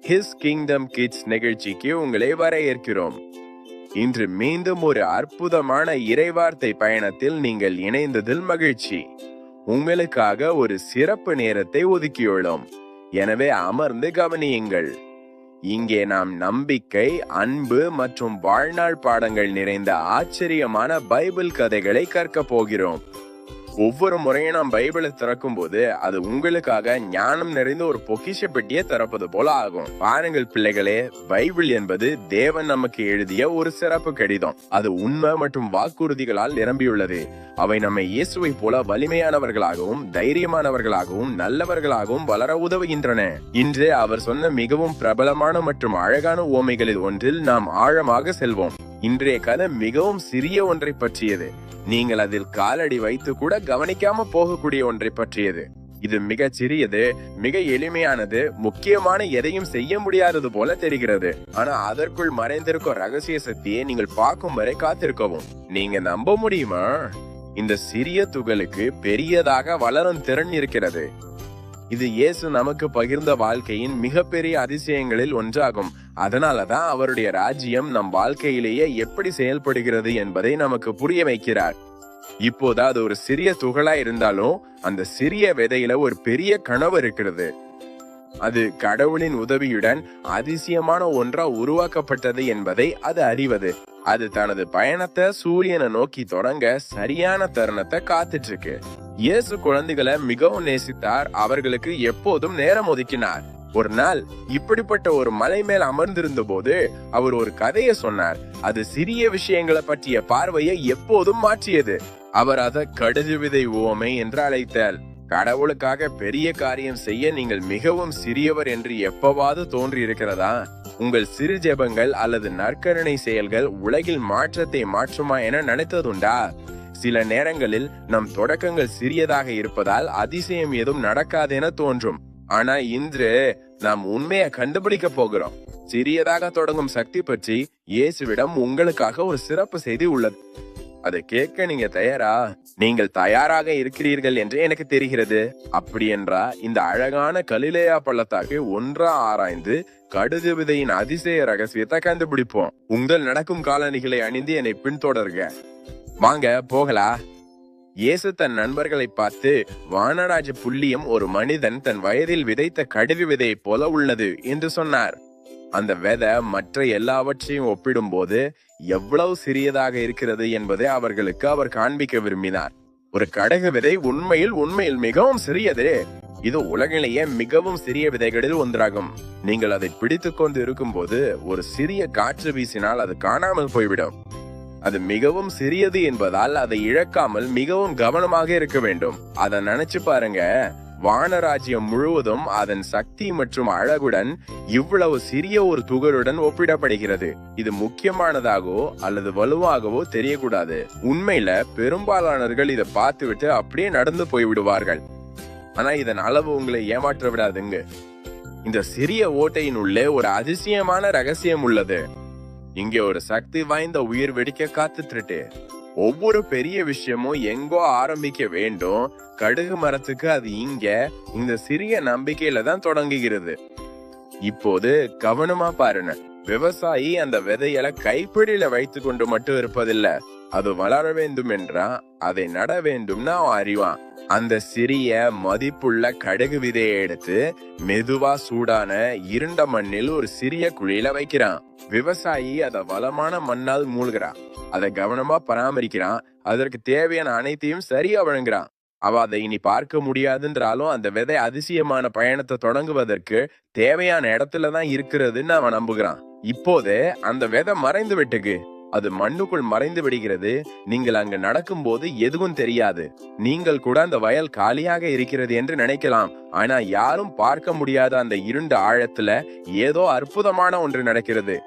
His kingdom kids நிகழ்ச்சிக்கு உங்களை வரவேற்கிறோம். இன்று மீண்டும் ஒரு அற்புதமான இறைவார்த்தை பயணத்தில் நீங்கள் இணைந்ததில் மகிழ்ச்சி. உங்களுக்காக ஒரு சிறப்பு நேரத்தை ஒதுக்கியுள்ளோம். எனவே அமர்ந்து கவனியுங்கள். இங்கே நாம் நம்பிக்கை, அன்பு மற்றும் வாழ்நாள் பாடங்கள் நிறைந்த ஆச்சரியமான பைபிள் கதைகளை கற்க போகிறோம். ஒவ்வொரு முறையும் நாம் பைபிளை திறக்கும் போது அது உங்களுக்காக ஞானம் நிறைந்த ஒரு பொக்கிஷ பெட்டியை திறப்பது போல ஆகும். பாருங்கள் பிள்ளைகளே, பைபிள் என்பது தேவன் நமக்கு எழுதிய ஒரு சிறப்பு கடிதம். அது உண்மை மற்றும் வாக்குறுதிகளால் நிரம்பியுள்ளது. அவை நம்மை இயேசுவை போல வலிமையானவர்களாகவும் தைரியமானவர்களாகவும் நல்லவர்களாகவும் வளர உதவுகின்றன. இன்று அவர் சொன்ன மிகவும் பிரபலமான மற்றும் அழகான உவமைகளில் ஒன்றில் நாம் ஆழமாக செல்வோம். இன்றைய கதை மிகவும் சிறிய ஒன்றை பற்றியது. நீங்கள் அதில் காலடி வைத்து கூட கவனிக்காம போகக்கூடிய ஒன்றை பற்றியது. இது மிக சிறியது, மிக எளிமையானது, முக்கியமான எதையும் செய்ய முடியாதது போல தெரிகிறது. ஆனா அதற்குள் மறைந்திருக்கும் ரகசிய சக்தியை நீங்கள் பார்க்கும் வரை காத்திருக்கவும். நீங்க நம்ப முடியுமா? இந்த சிறிய துகளுக்கு பெரியதாக வளரும் திறன் இருக்கிறது. இது இயேசு நமக்கு பகிர்ந்த வாழ்க்கையின் மிகப்பெரிய அதிசயங்களில் ஒன்றாகும். அதனாலதான் அவருடைய ராஜ்யம் நம் வாழ்க்கையிலேயே எப்படி செயல்படுகிறது என்பதை நமக்கு புரிய வைக்கிறார். இப்போது அது ஒரு சிறிய துகளா இருந்தாலும் அந்த சிறிய விதையில ஒரு பெரிய கனவு இருக்கிறது. அது கடவுளின் உதவியுடன் அதிசயமான ஒன்றா உருவாக்கப்பட்டது என்பதை அது அறிவது. அது தனது பயணத்தை சூரியனை நோக்கி தொடங்க சரியான தருணத்தை காத்துட்டு இருக்கு. இயேசு குழந்தைகளை மிகவும் நேசித்தார். அவர்களுக்கு எப்போதும் நேரம் ஒதுக்கினார். ஒரு நாள் இப்படிப்பட்ட ஒரு மலை மேல் அமர்ந்திருந்த போது அவர் ஒரு கதையை சொன்னார். அது சிறிய விஷயங்களை பற்றிய பார்வையை எப்போதும் மாற்றியது. அவர் அதை கடுகு விதை உவமை என்று அழைத்தார். கடவுளுக்காக பெரிய காரியம் செய்ய நீங்கள் மிகவும் சிறியவர் என்று எப்பவாவது தோன்றி இருக்கிறதா? உங்கள் சிறு ஜெபங்கள் அல்லது நற்கருணை செயல்கள் உலகில் மாற்றத்தை மாற்றுமா என நினைத்ததுண்டா? சில நேரங்களில் நம் தொடக்கங்கள் சிறியதாக இருப்பதால் அதிசயம் ஏதும் நடக்காது என தோன்றும். ஆனா இன்று நாம் உண்மையை கண்டுபிடிக்க போகிறோம். சிறியதாக தொடங்கும் சக்தி பற்றி இயேசுவிடம் உங்களுக்காக ஒரு சிறப்பு செய்தி உள்ளது. அதை கேட்க நீங்க தயாரா? நீங்கள் தயாராக இருக்கிறீர்கள் என்று எனக்கு தெரிகிறது. அப்படி என்றா இந்த அழகான கலிலேயா பள்ளத்தாக்கு ஒன்றா ஆராய்ந்து கடுகு விதையின் அதிசய ரகசியத்தை கண்டுபிடிப்போம். உங்கள் நடக்கும் காலணிகளை அணிந்து என்னை பின்தொடர்க. வாங்க போகலா. இயேசு தன் நண்பர்களை பார்த்து, வானராஜ புள்ளியம் ஒரு மனிதன் தன் வயதில் விதைத்த கடுகு விதையை போல உள்ளது என்று சொன்னார். அந்த விதை மற்ற எல்லாவற்றையும் ஒப்பிடும் போது எவ்வளவு சிறியதாக இருக்கிறது என்பதை அவர்களுக்கு அவர் காண்பிக்க விரும்பினார். ஒரு கடுகு விதை உண்மையில் மிகவும் சிறியது. இது உலகிலேயே மிகவும் சிறிய விதைகளில் ஒன்றாகும். நீங்கள் அதை பிடித்து கொண்டு இருக்கும் போது ஒரு சிறிய காற்று வீசினால் அது காணாமல் போய்விடும். அது மிகவும் சிறியது என்பதால் அதை இழக்காமல் மிகவும் கவனமாக இருக்க வேண்டும். அதை நினைச்சு பாருங்க. வானராஜ்யம் முழுவதும் அதன் சக்தி மற்றும் அழகுடன் இவ்வளவு சிறிய ஒரு துகளுடன் ஒப்பிடப்படுகிறது. இது முக்கியமானதாகவோ அல்லது வலுவாகவோ தெரியக்கூடாது. உண்மையில பெரும்பாலானவர்கள் இதை பார்த்துவிட்டு அப்படியே நடந்து போய்விடுவார்கள். ஆனா இதன் அளவு உங்களை ஏமாற்ற விடாதுங்க. இந்த சிறிய ஓட்டையின் உள்ளே ஒரு அதிசயமான ரகசியம் உள்ளது. இங்கே ஒரு சக்தி வாய்ந்த உயிர் வெடிக்க காத்துட்டு. ஒவ்வொரு பெரிய விஷயமும் எங்கோ ஆரம்பிக்க வேண்டும். கடுகு மரத்துக்கு அது இங்க இந்த சிறிய நம்பிக்கையில தான் தொடங்குகிறது. இப்போது கவனமா பாருங்க. விவசாயி அந்த விதையில கைப்பிடியில வைத்து கொண்டு மட்டும் இருப்பதில்லை. அது வளர வேண்டும் என்றா அதை நட வேண்டும்னு அவன் அறிவான். அந்த சிறிய மதிப்புள்ள கடுகு விதையை எடுத்து மெதுவா சூடான இருண்ட மண்ணில் ஒரு சிறிய குழியில வைக்கிறான். விவசாயி அதை வளமான மண்ணால் மூழ்கிறான். அதை கவனமா பராமரிக்கிறான். அதற்கு தேவையான அனைத்தையும் சரியா வழங்குறான். அவ அதை இனி பார்க்க முடியாதுன்றாலும் அந்த விதை அதிசயமான பயணத்தை தொடங்குவதற்கு தேவையான இடத்துலதான் இருக்கிறதுன்னு அவன் நம்புகிறான். இப்போது அந்த விதை மறைந்து விட்டுக்கு. அது மண்ணுக்குள் மறைந்து விடுகிறது. நீங்கள் அங்கு நடக்கும் போது எதுவும் தெரியாது. நீங்கள் கூட அந்த வயல் காலியாக இருக்கிறது என்று நினைக்கலாம். ஆனா யாரும் பார்க்க முடியாத அந்த இருண்ட ஆழத்துல ஏதோ அற்புதமான ஒன்று நடக்கிறது.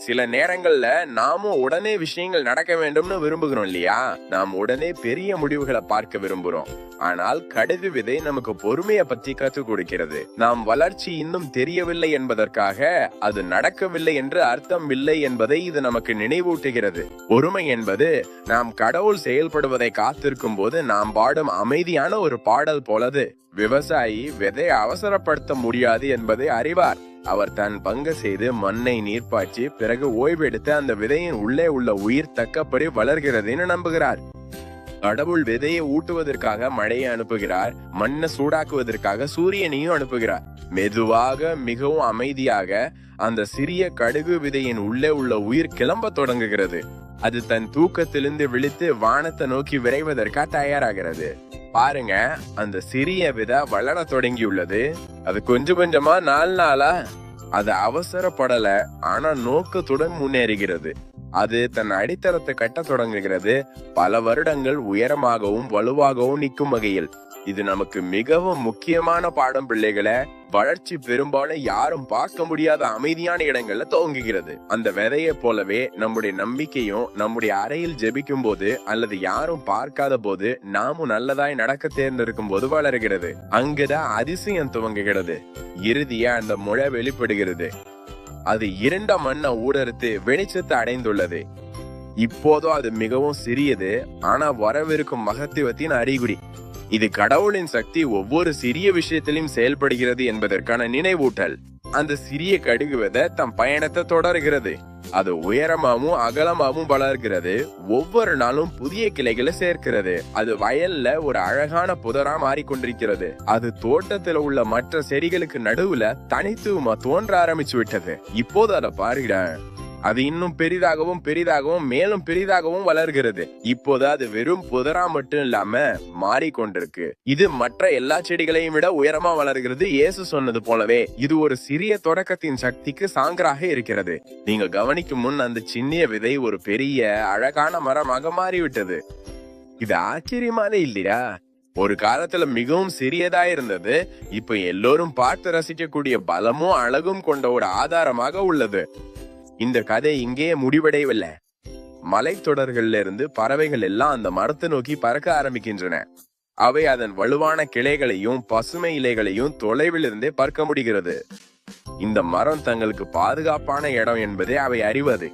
சில நேரங்கள்ல நாமும் உடனே விஷயங்கள் நடக்க வேண்டும்னு விரும்புகிறோம் இல்லையா? நாம் உடனே பெரிய முடிவுகளை பார்க்க விரும்புகிறோம். ஆனால் கடுகு விதை நமக்கு பொறுமையை பற்றி கற்றுக் கொடுக்கிறது. நாம் வளர்ச்சி இன்னும் தெரியவில்லை என்பதற்காக அது நடக்கவில்லை என்று அர்த்தம் இல்லை என்பதை இது நமக்கு நினைவூட்டுகிறது. பொறுமை என்பது நாம் கடவுள் செயல்படுவதை காத்திருக்கும் போது நாம் பாடும் அமைதியான ஒரு பாடல் போலது. விவசாயி விதை அவசரப்படுத்த முடியாது என்பதை அறிவார். அவர் தன் பங்கு செய்து மண்ணை நீர்ப்பாய்ச்சி பிறகு ஓய்வெடுத்து அந்த விதையின் உள்ளே உள்ள உயிர் தக்கப்படி வளர்கிறதுன்னு நம்புகிறார். கடவுள் விதையை ஊட்டுவதற்காக மழையை அனுப்புகிறார், மண்ணை சூடாக்குவதற்காக சூரியனையும் அனுப்புகிறார். மெதுவாக மிகவும் அமைதியாக அந்த சிறிய கடுகு விதையின் உள்ளே உள்ள உயிர் கிளம்ப தொடங்குகிறது. அது தன் தூக்கத்திலிருந்து விழித்து வானத்தை நோக்கி விரைவதற்காக தயாராகிறது. பாருங்க, அந்த சிறிய விதை வளர தொடங்கியுள்ளது. அது கொஞ்சம் கொஞ்சமா நாளா அது அவசரப்படல, ஆனா நோக்கத்துடன் முன்னேறுகிறது. அது தன் அடித்தளத்தை கட்ட தொடங்குகிறது, பல வருடங்கள் உயரமாகவும் வலுவாகவும் நிற்கும் வகையில். இது நமக்கு மிகவும் முக்கியமான பாடம் பிள்ளைகளை. வளர்ச்சி பெரும்பாலும் யாரும் பார்க்க முடியாத அமைதியான இடங்கள்ல துவங்குகிறது. அந்த விதையை போலவே நம்முடைய நம்பிக்கையும் நம்முடைய அறையில் ஜெபிக்கும் போது அல்லது யாரும் பார்க்காத போது நாமும் நல்லதாய் நடக்க தேர்ந்தெடுக்கும் போது வளர்கிறது. அங்குதான் அதிசயம் துவங்குகிறது. இறுதியா அந்த முளை வெளிப்படுகிறது. அது இருண்ட மண்ணை ஊடறுத்து வெளிச்சத்தை அடைந்துள்ளது. இப்போதும் அது மிகவும் சிறியது, ஆனா வரவிருக்கும் மகத்துவத்தின் அறிகுறி. இது கடவுளின் சக்தி ஒவ்வொரு சிறிய விஷயத்திலும் செயல்படுகிறது என்பதற்கான நினைவூட்டல். அந்த சிறிய கடுகு விதை தம் பயணத்தை தொடர்கிறது. அது உயரமாவும் அகலமாவும் வளர்கிறது. ஒவ்வொரு நாளும் புதிய கிளைகளை சேர்க்கிறது. அது வயல்ல ஒரு அழகான புதரா மாறிக்கொண்டிருக்கிறது. அது தோட்டத்துல உள்ள மற்ற செடிகளுக்கு நடுவுல தனித்துவமா தோன்ற ஆரம்பிச்சு விட்டது. இப்போது அதை பாருங்க, அது இன்னும் பெரிதாகவும் பெரிதாகவும் மேலும் பெரிதாகவும் வளர்கிறது. இப்போது அது வெறும் புதரா மட்டும் இல்லாம மாறிக்கொண்டிருக்கு. இது மற்ற எல்லா செடிகளையும் விட உயரமா வளர்கிறது. இயேசு சொன்னது போலவே இது ஒரு சிறிய தொடக்கத்தின் சக்திக்கு சான்றாக இருக்கிறது. நீங்க கவனிக்கும் முன் அந்த சின்ன விதை ஒரு பெரிய அழகான மரமாக மாறிவிட்டது. இது ஆச்சரியமான இல்லையா? ஒரு காலத்துல மிகவும் சிறியதா இருந்தது, இப்ப எல்லோரும் பார்த்து ரசிக்கக்கூடிய பலமும் அழகும் கொண்ட ஒரு ஆதாரமாக உள்ளது. இந்த கதை இங்கேயே முடிவடையவில்லை. மலைத்தொடர்கள்ல இருந்து பறவைகள் எல்லாம் அந்த மரத்தை நோக்கி பறக்க ஆரம்பிக்கின்றன. அவை அதன் வலுவான கிளைகளையும் பசுமை இலைகளையும் தொலைவில் இருந்தே பார்க்க முடிகிறது. இந்த மரம் தங்களுக்கு பாதுகாப்பான இடம் என்பதை அவை அறிவது.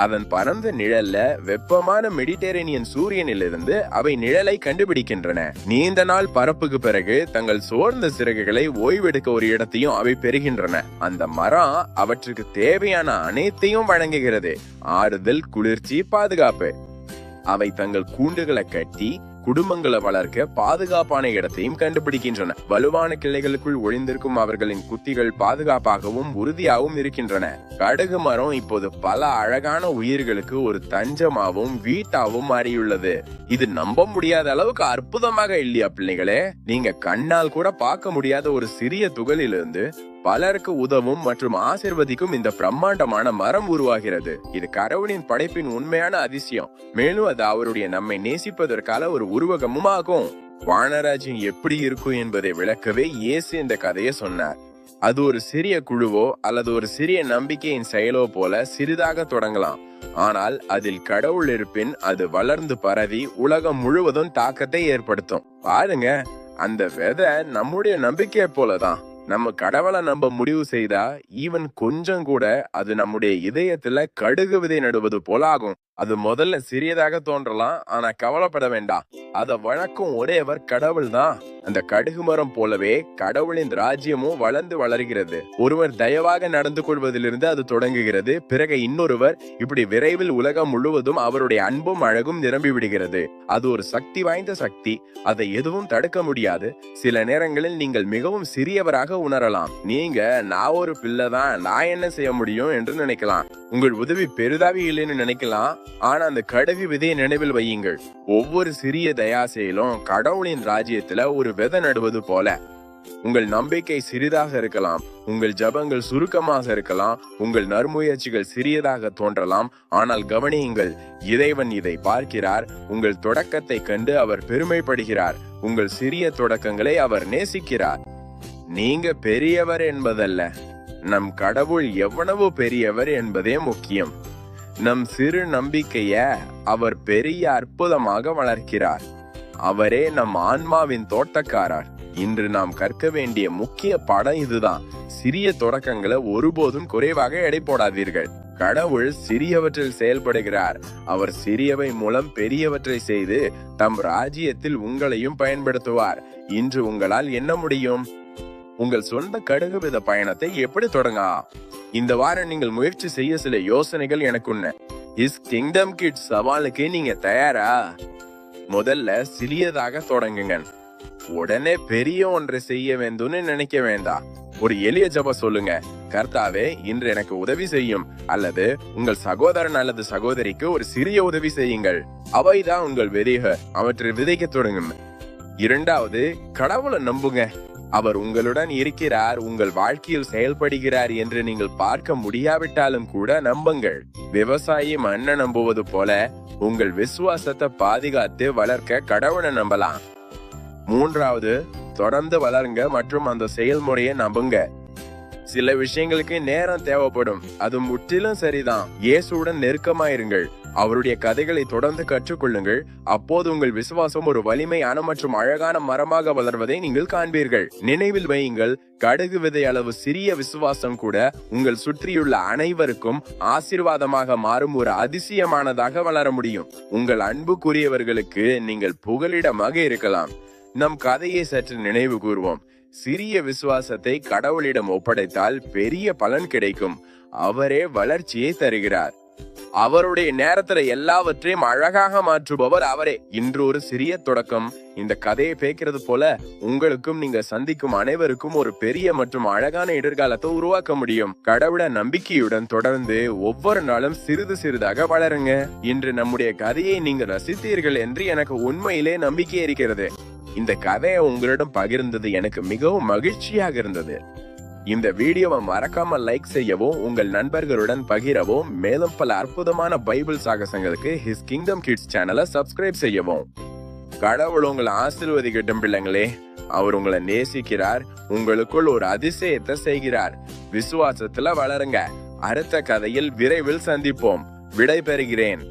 அதன் பரந்த நிழல்ல வெப்பமான மெடிட்டரேனியன் சூரியனிலிருந்து அவை நிழலை கண்டுபிடிக்கின்றன. நீண்ட நாள் பரப்புக்கு பிறகு தங்கள் சோர்ந்த சிறகுகளை ஓய்வெடுக்க ஒரு இடத்தையும் அவை பெறுகின்றன. அந்த மரம் அவற்றுக்கு தேவையான அனைத்தையும் வழங்குகிறது. ஆறுதல், குளிர்ச்சி, பாதுகாப்பு. அவை தங்கள் கூண்டுகளை கட்டி குடும்பங்களை வளர்க்க பாதுகாப்பான இடத்தையும் கண்டுபிடிக்கின்றன. வலுவான கிளைகளுக்குள் ஒளிந்திருக்கும் அவர்களின் குத்திகள் பாதுகாப்பாகவும் உறுதியாகவும் இருக்கின்றன. கடுகு மரம் இப்போது பல அழகான உயிர்களுக்கு ஒரு தஞ்சமாகவும் வீட்டாகவும் மாறியுள்ளது. இது நம்ப முடியாத அளவுக்கு அற்புதமாக இல்லையா பிள்ளைகளே? நீங்க கண்ணால் கூட பார்க்க முடியாத ஒரு சிறிய துகளிலிருந்து பலருக்கு உதவும் மற்றும் ஆசிர்வதிக்கும் இந்த பிரம்மாண்டமான மரம் உருவாகிறது. இது கடவுளின் படைப்பின் உண்மையான அதிசயம். மேலும் அது அவருடைய நம்மை நேசிப்பதற்கான ஒரு உருவகமும் ஆகும். வானராஜ்யம் எப்படி இருக்கும் என்பதை விளக்கவே இயேசு இந்த கதையை சொன்னார். அது ஒரு சிறிய குழுவோ அல்லது ஒரு சிறிய நம்பிக்கையின் செயலோ போல சிறிதாக தொடங்கலாம். ஆனால் அதில் கடவுள் இருப்பின் அது வளர்ந்து பரவி உலகம் முழுவதும் தாக்கத்தை ஏற்படுத்தும். பாருங்க, அந்த விதை நம்முடைய நம்பிக்கை போலதான். நம்ம கடவுளை நம்ப முடிவு செய்தா ஈவன் கொஞ்சம் கூட அது நம்முடைய இதயத்துல கடுகு விதை நடுவது போல ஆகும். அது முதல்ல சிறியதாக தோன்றலாம், ஆனா கவலைப்பட வேண்டாம். அதை வளர்க்கும் ஒரேவர் கடவுள் தான். அந்த கடுகு மரம் போலவே கடவுளின் ராஜ்யமும் வளர்ந்து வளர்கிறது. ஒருவர் தயவாக நடந்து கொள்வதிலிருந்து அது தொடங்குகிறது. பிறகு இன்னொருவர் இப்படி விரைவில் உலகம் முழுவதும் அவருடைய அன்பும் அழகும் நிரம்பி விடுகிறது. அது ஒரு சக்தி வாய்ந்த சக்தி. அதை எதுவும் தடுக்க முடியாது. சில நேரங்களில் நீங்கள் மிகவும் சிறியவராக உணரலாம். நீங்க நான் ஒரு பிள்ளை தான், நான் என்ன செய்ய முடியும் என்று நினைக்கலாம். உங்கள் உதவி பெரிதாக இல்லைன்னு நினைக்கலாம். ஆனா அந்த கடுகு விதையை நினைவில் வையுங்கள். ஒவ்வொரு சிறிய தயா செயலும் கடவுளின் ராஜ்யத்துல ஒரு விதை நடுவது போல. உங்கள் நம்பிக்கை சிறிதாக இருக்கலாம், உங்கள் ஜபங்கள் சுருக்கமாக இருக்கலாம், உங்கள் நற்முயற்சிகள் சிறியதாக தோன்றலாம். ஆனால் கவனியுங்கள், இறைவன் இதை பார்க்கிறார். உங்கள் தொடக்கத்தை கண்டு அவர் பெருமைப்படுகிறார். உங்கள் சிறிய தொடக்கங்களை அவர் நேசிக்கிறார். நீங்க பெரியவர் என்பதல்ல, நம் கடவுள் எவ்வளவு பெரியவர் என்பதே முக்கியம். நம் சிறு நம்பிக்கைய அவர் பெரிய அற்புதமாக வளர்க்கிறார். அவரே நம் ஆன்மாவின் தோட்டக்காரர். இன்று நாம் கற்க வேண்டிய முக்கிய பாடம் இதுதான். சிறிய தொடக்கங்களை ஒருபோதும் குறைவாக எடை போடாதீர்கள். கடவுள் சிறியவற்றில் செயல்படுகிறார். அவர் சிறியவை மூலம் பெரியவற்றை செய்து தம் ராஜ்யத்தில் உங்களையும் பயன்படுத்துவார். இன்று உங்களால் என்ன முடியும்? உங்கள் சொந்த கடுகு வித பயணத்தை எப்படி தொடங்கலாம்? இந்த வாரம் நீங்கள் முயற்சி செய்ய சில யோசனைகள் எனக்குன்ன. இஸ் கிங்டம் கிட்ஸ் சவாலுக்கு நீங்க தயாரா? முதல்ல சிறியதாக தொடங்குங்க. உடனே பெரிய ஒன்றை செய்ய வேண்டும்னு நினைக்க வேண்டாம். ஒரு எளிய ஜெபம் சொல்லுங்க. கர்த்தாவே, இன்று எனக்கு உதவி செய்யும். அல்லது உங்கள் சகோதரன் அல்லது சகோதரிக்கு ஒரு சிறிய உதவி செய்யுங்கள். அவைதான் உங்கள் விதைகள். அவற்றை விதைக்க தொடங்குங்க. இரண்டாவது, கடவுளை நம்புங்க. அவர் உங்களுடன் இருக்கிறார், உங்கள் வாழ்க்கையில் செயல்படுகிறார் என்று நீங்கள் பார்க்க முடியாவிட்டாலும் கூட நம்புங்கள். விவசாயி மண்ணை நம்புவது போல உங்கள் விசுவாசத்தை பாதுகாத்து வளர்க்க கடவுளை நம்பலாம். மூன்றாவது, தொடர்ந்து வளருங்க மற்றும் அந்த செயல்முறையை நம்புங்க. சில விஷயங்களுக்கு நேரம் தேவைப்படும், அது முற்றிலும் சரிதான். இயேசுவுடன் நெருக்கமாயிருங்கள். அவருடைய கதைகளை தொடர்ந்து கற்றுக்கொள்ளுங்கள். அப்போது உங்கள் விசுவாசம் ஒரு வலிமையான மற்றும் அழகான மரமாக வளர்வதை நீங்கள் காண்பீர்கள். நினைவில் வையுங்கள், கடுகு விதை அளவு சிறிய விசுவாசம் கூட உங்கள் சுற்றியுள்ள அனைவருக்கும் ஆசீர்வாதமாக மாறும் ஒரு அதிசயமானதாக வளர முடியும். உங்கள் அன்புக்குரியவர்களுக்கு நீங்கள் புகலிடமாக இருக்கலாம். நம் கதையை சற்று நினைவு கூர்வோம். சிறிய விசுவாசத்தை கடவுளிடம் ஒப்படைத்தால் பெரிய பலன் கிடைக்கும். அவரே வளர்ச்சியை தருகிறார். அவருடைய நேரத்துல எல்லாவற்றையும் அழகாக மாற்றுபவர் அவரே. இன்று ஒரு சிறிய தொடக்கம் இந்த கதையை பேக்கிறது போல உங்களுக்கும் நீங்க சந்திக்கும் அனைவருக்கும் ஒரு பெரிய மற்றும் அழகான எதிர்காலத்தை உருவாக்க முடியும். கடவுள நம்பிக்கையுடன் தொடர்ந்து ஒவ்வொரு நாளும் சிறிது சிறிதாக வளருங்க. இன்று நம்முடைய கதையை நீங்க ரசித்தீர்கள் என்று எனக்கு உண்மையிலே நம்பிக்கை இருக்கிறது. இந்த கதையை உங்களிடம் பகிர்ந்தது எனக்கு மிகவும் மகிழ்ச்சியாக இருந்தது. இந்த வீடியோவை மறக்காம லைக் செய்யவும், உங்கள் நண்பர்களுடன் பகிரவும், மேலும் பல அற்புதமான பைபிள் சாகசங்களுக்கு ஹிஸ் கிங்டம் கிட்ஸ் சேனலை சப்ஸ்கிரைப் செய்யவும். கடவுள் உங்களை ஆசீர்வதிக்கட்டும் பிள்ளைங்களே. அவர் உங்களை நேசிக்கிறார். உங்களுக்குள் ஒரு அதிசயத்தை செய்கிறார். விசுவாசத்துல வளருங்க. அடுத்த கதையில் விரைவில் சந்திப்போம். விடை பெறுகிறேன்.